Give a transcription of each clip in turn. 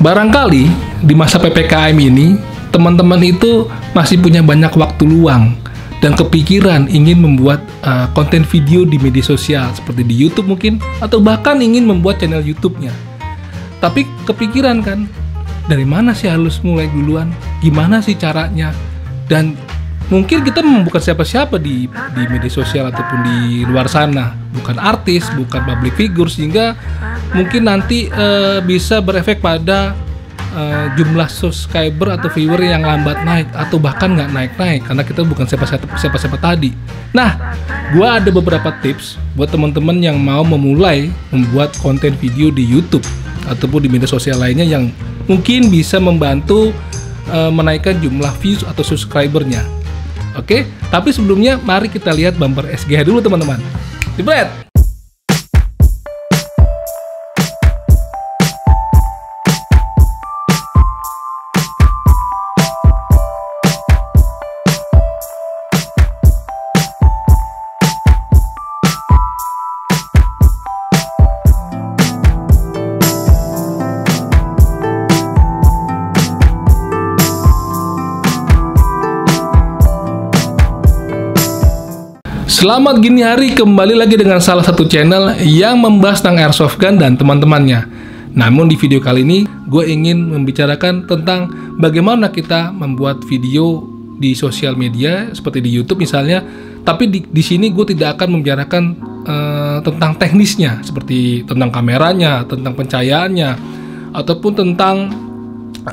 Barangkali di masa PPKM ini, teman-teman itu masih punya banyak waktu luang dan kepikiran ingin membuat konten video di media sosial seperti di YouTube mungkin, atau bahkan ingin membuat channel YouTube-nya. Tapi kepikiran kan, dari mana sih harus mulai duluan? Gimana sih caranya? Dan mungkin kita bukan siapa-siapa di media sosial ataupun di luar sana, bukan artis, bukan public figure, sehingga mungkin nanti bisa berefek pada jumlah subscriber atau viewer yang lambat naik atau bahkan nggak naik-naik karena kita bukan siapa-siapa tadi. Nah, gua ada beberapa tips buat teman-teman yang mau memulai membuat konten video di YouTube ataupun di media sosial lainnya yang mungkin bisa membantu menaikkan jumlah views atau subscribernya. Oke, tapi sebelumnya mari kita lihat bumper SGH dulu teman-teman. Jebret! Selamat gini hari, kembali lagi dengan salah satu channel yang membahas tentang airsoft gun dan teman-temannya. Namun di video kali ini, gue ingin membicarakan tentang bagaimana kita membuat video di sosial media seperti di YouTube misalnya. Tapi di sini gue tidak akan membicarakan tentang teknisnya, seperti tentang kameranya, tentang pencahayaannya, ataupun tentang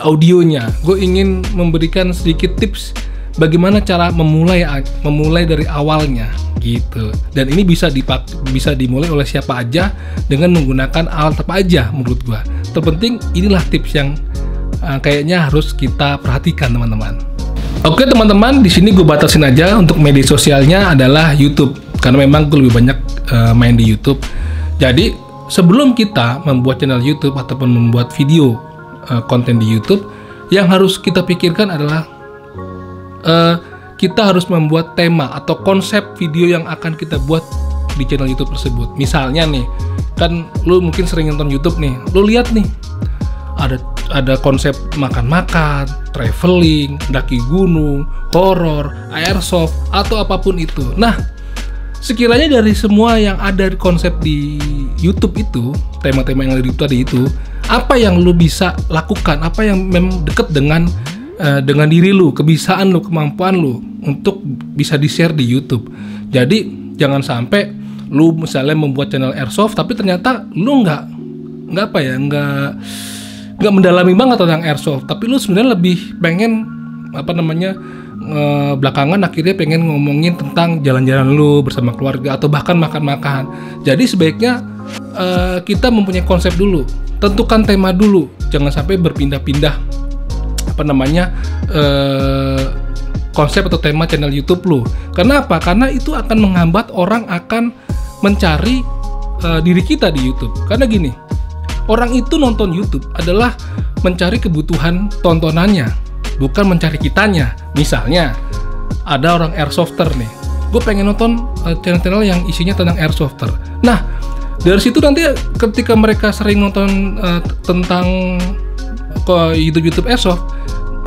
audionya. Gue ingin memberikan sedikit tips bagaimana cara memulai dari awalnya gitu. Dan ini bisa dimulai oleh siapa aja dengan menggunakan alat apa aja menurut gua. Terpenting inilah tips yang kayaknya harus kita perhatikan teman-teman. Oke teman-teman, di sini gue batasin aja untuk media sosialnya adalah YouTube karena memang gue lebih banyak main di YouTube. Jadi sebelum kita membuat channel YouTube ataupun membuat video konten di YouTube, yang harus kita pikirkan adalah kita harus membuat tema atau konsep video yang akan kita buat di channel YouTube tersebut. Misalnya nih, kan lu mungkin sering nonton YouTube nih, lu lihat nih ada konsep makan-makan, traveling, daki gunung, horor, airsoft atau apapun itu. Nah, sekiranya dari semua yang ada di konsep di YouTube itu, tema-tema yang ada di YouTube tadi itu, apa yang lu bisa lakukan, apa yang memang dekat dengan diri lu, kebiasaan lu, kemampuan lu untuk bisa di-share di YouTube. Jadi jangan sampai lu misalnya membuat channel airsoft tapi ternyata lu nggak mendalami banget tentang airsoft, tapi lu sebenarnya lebih pengen belakangan akhirnya pengen ngomongin tentang jalan-jalan lu bersama keluarga atau bahkan makan-makan. Jadi sebaiknya kita mempunyai konsep dulu, tentukan tema dulu, jangan sampai berpindah-pindah konsep atau tema channel YouTube lu. Karena apa? Karena itu akan menghambat orang akan mencari diri kita di YouTube. Karena gini, orang itu nonton YouTube adalah mencari kebutuhan tontonannya, bukan mencari kitanya. Misalnya ada orang airsofter nih, gue pengen nonton channel-channel yang isinya tentang airsofter. Nah, dari situ nanti ketika mereka sering nonton tentang YouTube airsoft,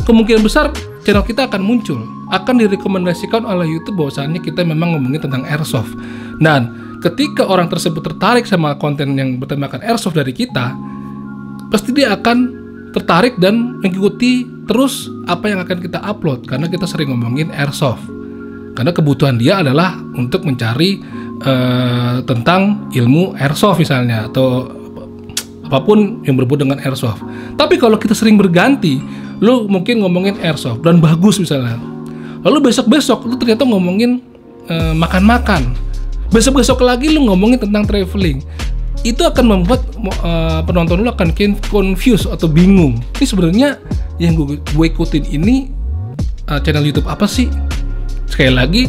kemungkinan besar channel kita akan muncul, akan direkomendasikan oleh YouTube bahwasannya kita memang ngomongin tentang airsoft. Dan ketika orang tersebut tertarik sama konten yang bertemakan airsoft dari kita, pasti dia akan tertarik dan mengikuti terus apa yang akan kita upload karena kita sering ngomongin airsoft. Karena kebutuhan dia adalah untuk mencari tentang ilmu airsoft misalnya atau apapun yang berbau dengan airsoft. Tapi kalau kita sering berganti, lu mungkin ngomongin airsoft dan bagus misalnya, lalu besok-besok lu ternyata ngomongin makan-makan, besok-besok lagi lu ngomongin tentang traveling, itu akan membuat penonton lu akan confused atau bingung. Ini sebenarnya yang gue ikutin ini channel YouTube apa sih? Sekali lagi,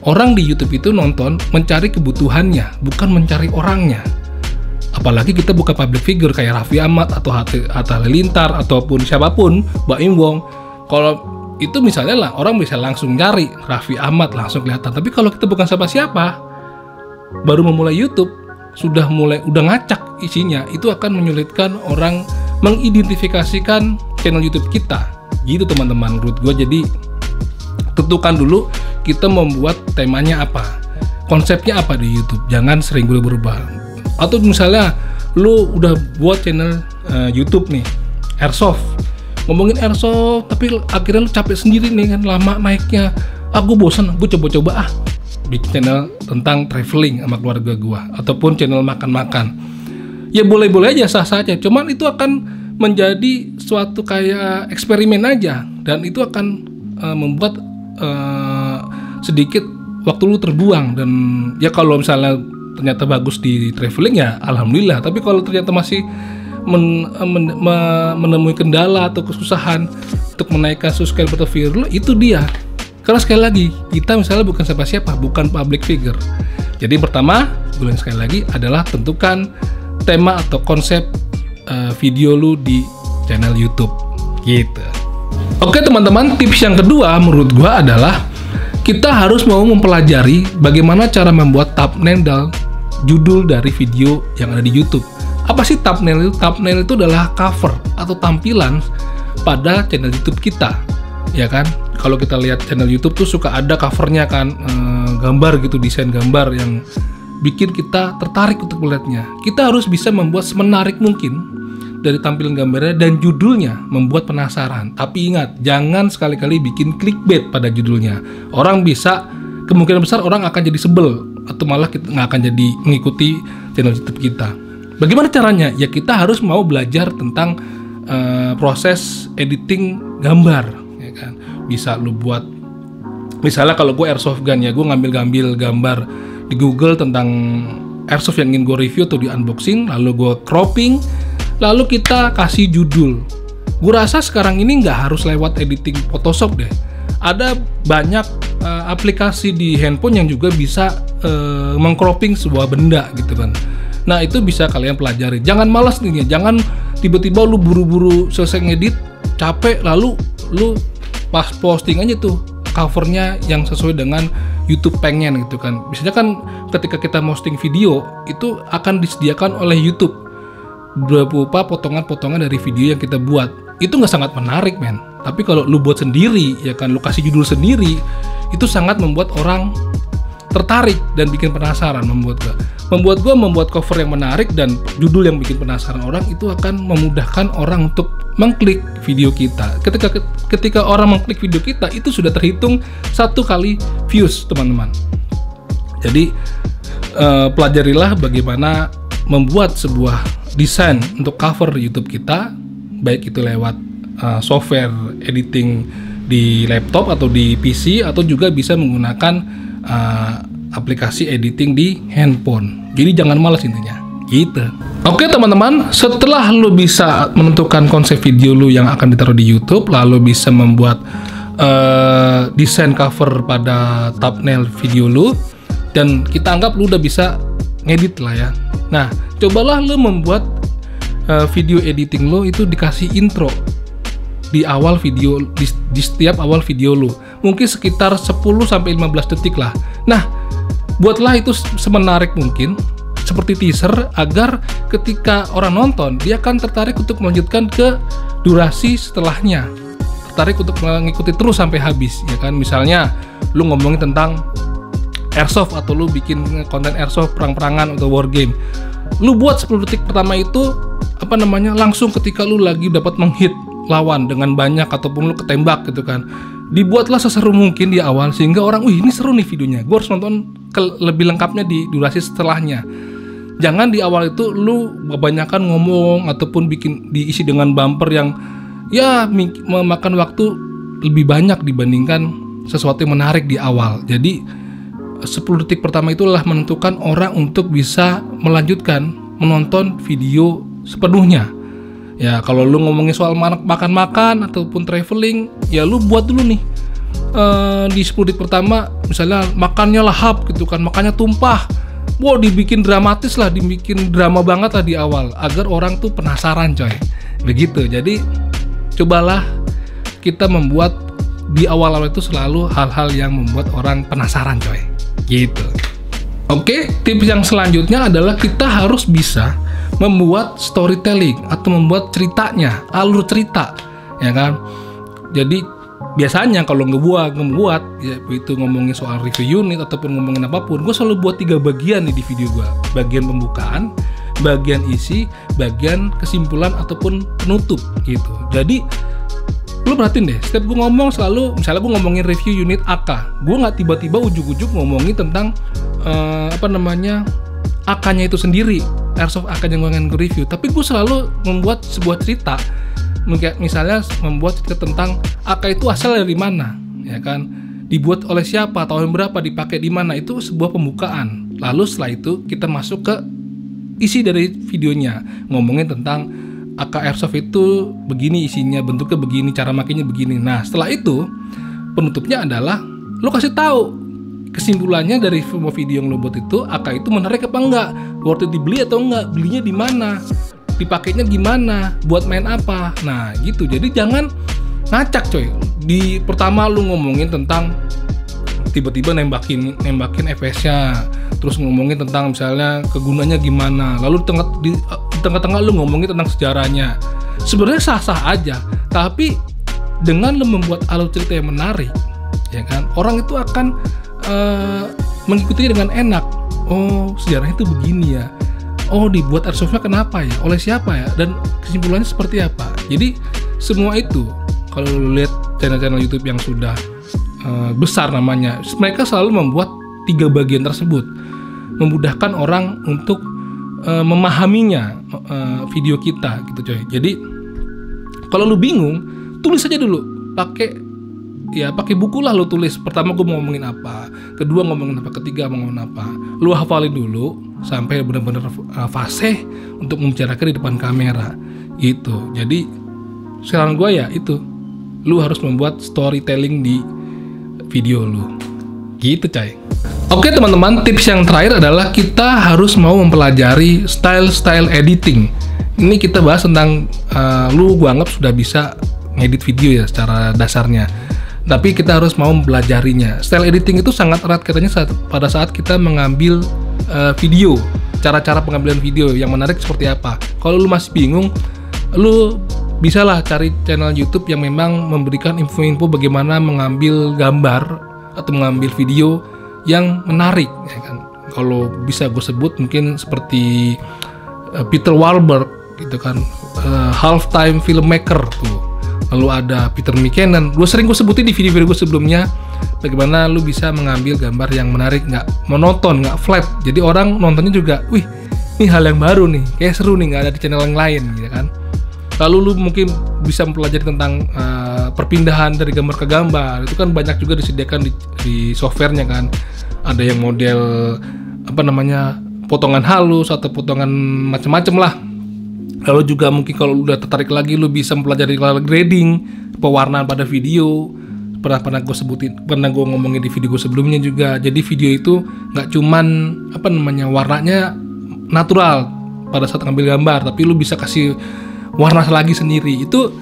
orang di YouTube itu nonton mencari kebutuhannya, bukan mencari orangnya. Apalagi kita bukan public figure kayak Raffi Ahmad atau Hatta Halilintar ataupun siapapun, Baim Wong. Kalau itu misalnya lah, orang bisa langsung nyari Raffi Ahmad, langsung kelihatan. Tapi kalau kita bukan siapa-siapa, baru memulai YouTube, udah ngacak isinya, itu akan menyulitkan orang mengidentifikasikan channel YouTube kita. Gitu teman-teman, menurut gue. Jadi tentukan dulu kita membuat temanya apa, konsepnya apa di YouTube. Jangan sering berubah. Atau misalnya lu udah buat channel YouTube nih, Airsoft, ngomongin Airsoft, tapi akhirnya lu capek sendiri nih kan, lama naiknya. Gue bosan, gue coba-coba bikin channel tentang traveling sama keluarga gue, ataupun channel makan-makan. Ya boleh-boleh aja, sah-sah aja. Cuman itu akan menjadi suatu kayak eksperimen aja, dan itu akan membuat sedikit waktu lu terbuang. Dan ya kalau misalnya ternyata bagus di traveling ya alhamdulillah, tapi kalau ternyata masih menemui kendala atau kesusahan untuk menaikkan subscriber atau viewer, itu dia. Karena sekali lagi, kita misalnya bukan siapa-siapa, bukan public figure. Jadi pertama, gue sekali lagi adalah tentukan tema atau konsep video lu di channel YouTube gitu. Oke teman-teman, tips yang kedua menurut gua adalah kita harus mau mempelajari bagaimana cara membuat thumbnail dan judul dari video yang ada di YouTube. Apa sih thumbnail itu? Thumbnail itu adalah cover atau tampilan pada channel YouTube kita, ya kan? Kalau kita lihat channel YouTube tuh suka ada covernya kan, gambar gitu, desain gambar yang bikin kita tertarik untuk melihatnya. Kita harus bisa membuat semenarik mungkin dari tampilan gambarnya dan judulnya, membuat penasaran. Tapi ingat, jangan sekali-kali bikin clickbait pada judulnya. Orang bisa, kemungkinan besar orang akan jadi sebel, atau malah kita nggak akan jadi mengikuti channel YouTube kita. Bagaimana caranya? Ya kita harus mau belajar tentang proses editing gambar, ya kan? Bisa lu buat, misalnya kalau gue airsoft gun ya, gue ngambil gambar di Google tentang airsoft yang ingin gue review atau di unboxing, lalu gue cropping, lalu kita kasih judul. Gue rasa sekarang ini nggak harus lewat editing Photoshop deh. Ada banyak aplikasi di handphone yang juga bisa mengcropping sebuah benda gitu kan. Nah itu bisa kalian pelajari. Jangan malas nih ya. Jangan tiba-tiba lu buru-buru selesai ngedit, capek, lalu lu pas posting aja tuh covernya yang sesuai dengan YouTube pengen gitu kan. Biasanya kan ketika kita posting video itu akan disediakan oleh YouTube berupa potongan-potongan dari video yang kita buat. Itu nggak sangat menarik men. Tapi kalau lu buat sendiri, ya kan, lu kasih judul sendiri, itu sangat membuat orang tertarik dan bikin penasaran. Membuat gua cover yang menarik dan judul yang bikin penasaran orang, itu akan memudahkan orang untuk mengklik video kita. Ketika orang mengklik video kita, itu sudah terhitung 1 kali views teman-teman. Jadi pelajarilah bagaimana membuat sebuah desain untuk cover YouTube kita, baik itu lewat software editing di laptop atau di PC, atau juga bisa menggunakan aplikasi editing di handphone. Jadi jangan malas intinya gitu. Oke teman-teman, setelah lu bisa menentukan konsep video lu yang akan ditaruh di YouTube, lalu bisa membuat desain cover pada thumbnail video lu, dan kita anggap lu udah bisa ngedit lah ya. Nah, cobalah lu membuat video editing lo itu dikasih intro di awal video, di setiap awal video lo, mungkin sekitar 10-15 detik lah. Nah, buatlah itu semenarik mungkin, seperti teaser, agar ketika orang nonton dia akan tertarik untuk melanjutkan ke durasi setelahnya, tertarik untuk mengikuti terus sampai habis, ya kan. Misalnya lu ngomongin tentang airsoft atau lu bikin konten airsoft, perang-perangan atau war game, lu buat 10 detik pertama itu langsung ketika lu lagi dapat menghit lawan dengan banyak ataupun lu ketembak gitu kan. Dibuatlah seseru mungkin di awal sehingga orang, wih ini seru nih videonya, gue harus nonton lebih lengkapnya di durasi setelahnya. Jangan di awal itu lu kebanyakan ngomong ataupun diisi dengan bumper yang ya memakan waktu lebih banyak dibandingkan sesuatu yang menarik di awal. Jadi 10 detik pertama itulah menentukan orang untuk bisa melanjutkan menonton video sepenuhnya. Ya kalau lu ngomongin soal makan-makan ataupun traveling, ya lu buat dulu nih di 10 detik pertama, misalnya makannya lahap gitu kan, makannya tumpah. Wow, dibikin dramatis lah, dibikin drama banget lah di awal, agar orang tuh penasaran coy. Begitu. Jadi cobalah kita membuat di awal-awal itu selalu hal-hal yang membuat orang penasaran coy. Gitu. Oke, tips yang selanjutnya adalah kita harus bisa membuat storytelling atau membuat ceritanya, alur cerita, ya kan. Jadi biasanya kalau ngebuat ya itu ngomongin soal review unit ataupun ngomongin apapun, gue selalu buat 3 bagian nih di video gue. Bagian pembukaan, bagian isi, bagian kesimpulan ataupun penutup gitu. Jadi lu perhatiin deh, setiap gue ngomong selalu, misalnya gue ngomongin review unit AK, gue nggak tiba-tiba ujuk-ujuk ngomongin tentang AK-nya itu sendiri, airsoft AK yang gue review, tapi gue selalu membuat sebuah cerita, misalnya membuat cerita tentang AK itu asal dari mana, ya kan, dibuat oleh siapa, tahun berapa, dipakai di mana, itu sebuah pembukaan. Lalu setelah itu kita masuk ke isi dari videonya, ngomongin tentang AK airsoft itu begini isinya, bentuknya begini, cara makainya begini. Nah setelah itu penutupnya adalah lo kasih tahu kesimpulannya dari semua video yang lo buat itu, AK itu menarik apa enggak, worth it dibeli atau enggak, belinya di mana, dipakainya gimana, buat main apa. Nah gitu, jadi jangan ngacak coy. Di pertama lu ngomongin tentang tiba-tiba nembakin FPS-nya, terus ngomongin tentang misalnya kegunaannya gimana, lalu di tengah-tengah lu ngomongin tentang sejarahnya. Sebenarnya sah-sah aja, tapi dengan lu membuat alur cerita yang menarik, ya kan, orang itu akan mengikutinya dengan enak. Oh sejarahnya itu begini ya, oh dibuat airsoftnya kenapa ya, oleh siapa ya, dan kesimpulannya seperti apa. Jadi semua itu kalau lu lihat channel-channel YouTube yang sudah besar namanya, mereka selalu membuat 3 bagian tersebut, memudahkan orang untuk memahaminya video kita gitu coy. Jadi kalau lu bingung, tulis aja dulu, pakai buku lah, lu tulis pertama gue mau ngomongin apa, kedua ngomongin apa, ketiga ngomongin apa, lu hafalin dulu sampai benar-benar fasih untuk membicarakan di depan kamera gitu. Jadi saran gue ya itu, lu harus membuat storytelling di video lu gitu coy. Oke teman-teman, tips yang terakhir adalah kita harus mau mempelajari style editing. Ini kita bahas tentang gua anggap sudah bisa ngedit video ya secara dasarnya, tapi kita harus mau mempelajarinya. Style editing itu sangat erat katanya pada saat kita mengambil video, cara-cara pengambilan video yang menarik seperti apa. Kalau lu masih bingung, lu bisalah cari channel YouTube yang memang memberikan info-info bagaimana mengambil gambar atau mengambil video yang menarik, ya kan. Kalau bisa gue sebut mungkin seperti Peter Wahlberg gitu kan, halftime filmmaker tuh. Lalu ada Peter McKinnon. Gue sebutin di video-video gue sebelumnya, bagaimana lu bisa mengambil gambar yang menarik, nggak monoton, nggak flat. Jadi orang nontonnya juga, wih, ini hal yang baru nih, kayak seru nih, nggak ada di channel yang lain, gitu kan. Lalu lu mungkin bisa mempelajari tentang perpindahan dari gambar ke gambar. Itu kan banyak juga disediakan di softwarenya kan. Ada yang model potongan halus atau potongan macam-macam lah. Lalu juga mungkin kalau lu udah tertarik lagi, lu bisa mempelajari color grading, pewarnaan pada video. Pernah gue ngomongin di video gue sebelumnya juga. Jadi video itu nggak cuman warnanya natural pada saat ngambil gambar, tapi lu bisa kasih warna lagi sendiri. Itu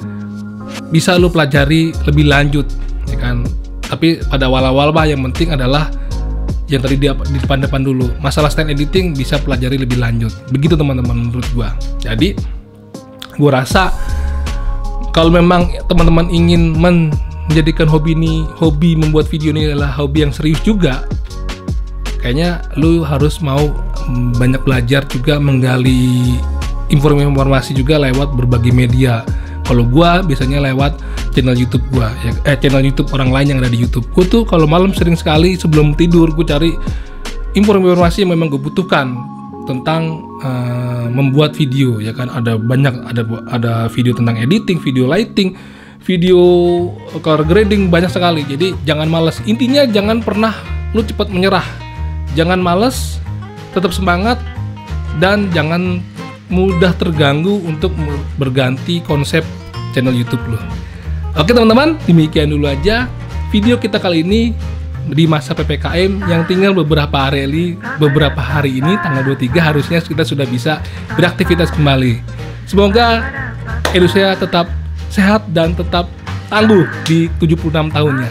bisa lu pelajari lebih lanjut, ya kan. Tapi pada awal-awal yang penting adalah yang tadi di depan dulu. Masalah style editing bisa pelajari lebih lanjut. Begitu teman-teman menurut gua. Jadi gua rasa kalau memang teman-teman ingin menjadikan hobi membuat video ini adalah hobi yang serius juga, kayaknya lu harus mau banyak belajar juga, menggali informasi juga lewat berbagai media. Kalau gua biasanya lewat channel YouTube gua, channel YouTube orang lain yang ada di YouTube. Gua tuh kalau malam sering sekali sebelum tidur gua cari informasi yang memang gue butuhkan tentang membuat video, ya kan. Ada banyak, ada video tentang editing, video lighting, video color grading, banyak sekali. Jadi jangan malas. Intinya jangan pernah lu cepat menyerah. Jangan malas, tetap semangat, dan jangan mudah terganggu untuk berganti konsep channel YouTube lo. Oke teman-teman, demikian dulu aja video kita kali ini di masa PPKM yang tinggal beberapa hari ini tanggal 23 harusnya kita sudah bisa beraktivitas kembali. Semoga Indonesia tetap sehat dan tetap tangguh di 76 tahunnya.